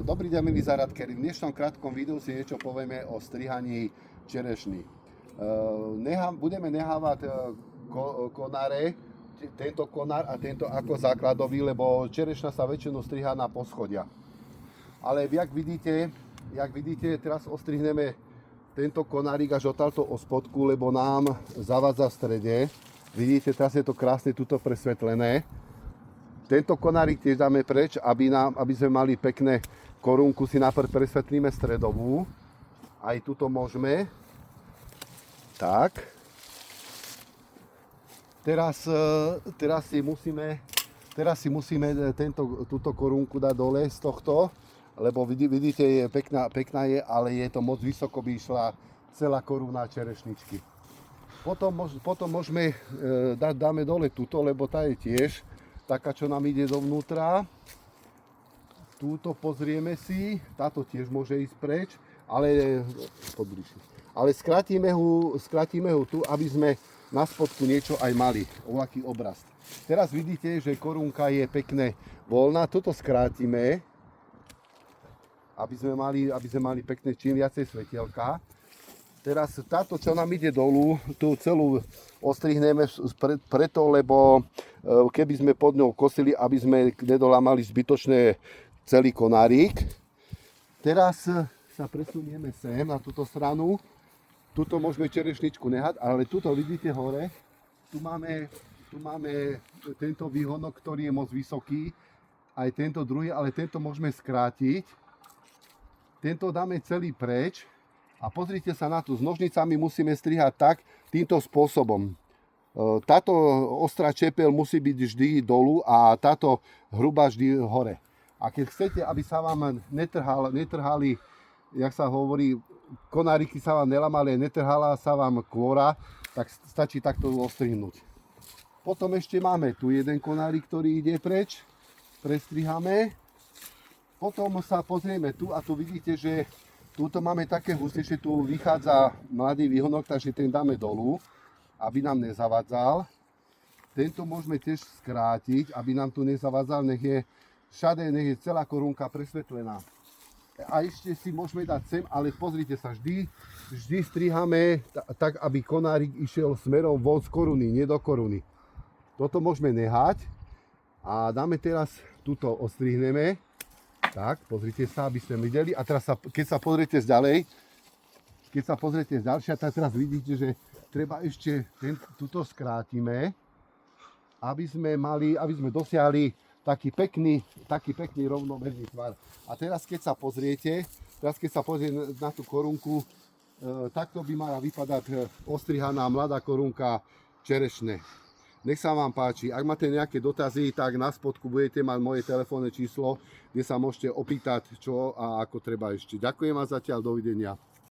Dobrý deň, milí záradkári. V dnešnom krátkom videu si niečo povieme o strihaní čerešní. Budeme nehávať konáre, tento konár a tento ako základový, lebo čerešňa sa väčšinou strihá na poschodia. Ale jak vidíte, teraz ostrihneme tento konárik až odtiaľto od spodku, lebo nám zavádza v strede. Vidíte, teraz je to krásne tuto presvetlené. Tento konárik tiež dáme preč, aby sme mali pekné korunku, si najprv presvetlíme stredovú. Aj tuto môžeme. Tak. Teraz si musíme túto korunku dať dole z tohto, lebo vidíte, je pekná je, ale je to moc vysoko, by išla celá koruna čerešničky. Potom môžeme dáme dole túto, lebo tá je tiež taká, čo nám ide dovnútra. Túto pozrieme si, táto tiež môže ísť preč, ale skrátime ho tu, aby sme na spodku niečo aj mali, ovaký obraz. Teraz vidíte, že korunka je pekne voľná, toto skrátime, aby sme mali pekné čím viacej svetielka. Teraz táto, čo nám ide dolu, tú celú ostrihneme preto, lebo keby sme pod ňou kosili, aby sme nedolámali zbytočne celý konárik. Teraz sa presunieme sem na túto stranu. Tuto môžeme čerešničku nehať, ale tuto vidíte hore, tu máme tento výhonok, ktorý je moc vysoký, aj tento druhý, ale tento môžeme skrátiť. Tento dáme celý preč. A pozrite sa na to, s nožnicami musíme strihať tak, týmto spôsobom. Táto ostrá čepel musí byť vždy dolu a táto hrubá vždy hore. A keď chcete, aby sa vám netrhali, jak sa hovorí, konáriky sa vám nelamali, netrhala sa vám kôra, tak stačí takto ostrihnúť. Potom ešte máme tu jeden konárik, ktorý ide preč, prestrihame. Potom sa pozrieme tu a tu vidíte, že tuto máme také hustejšie, tu vychádza mladý výhonok, takže ten dáme dolu, aby nám nezavadzal. Tento môžeme tiež skrátiť, aby nám tu nezavadzal, nech je celá korunka presvetlená. A ešte si môžeme dať sem, ale pozrite sa, vždy strihame tak, aby konárik išiel smerom von z koruny, nie do koruny. Toto môžeme nehať a dáme teraz, tuto ostrihneme. Tak, pozrite sa, aby ste videli. A teraz, keď sa pozriete zďalšia, tak teraz vidíte, že treba ešte túto skrátime, aby sme dosiahli taký pekný rovnomerný tvar. A teraz, keď sa pozriete na tú korunku, takto by mala vypadať ostrihaná mladá korunka čerešne. Nech sa vám páči. Ak máte nejaké dotazy, tak na spodku budete mať moje telefónne číslo, kde sa môžete opýtať, čo a ako treba ešte. Ďakujem vám zatiaľ, dovidenia.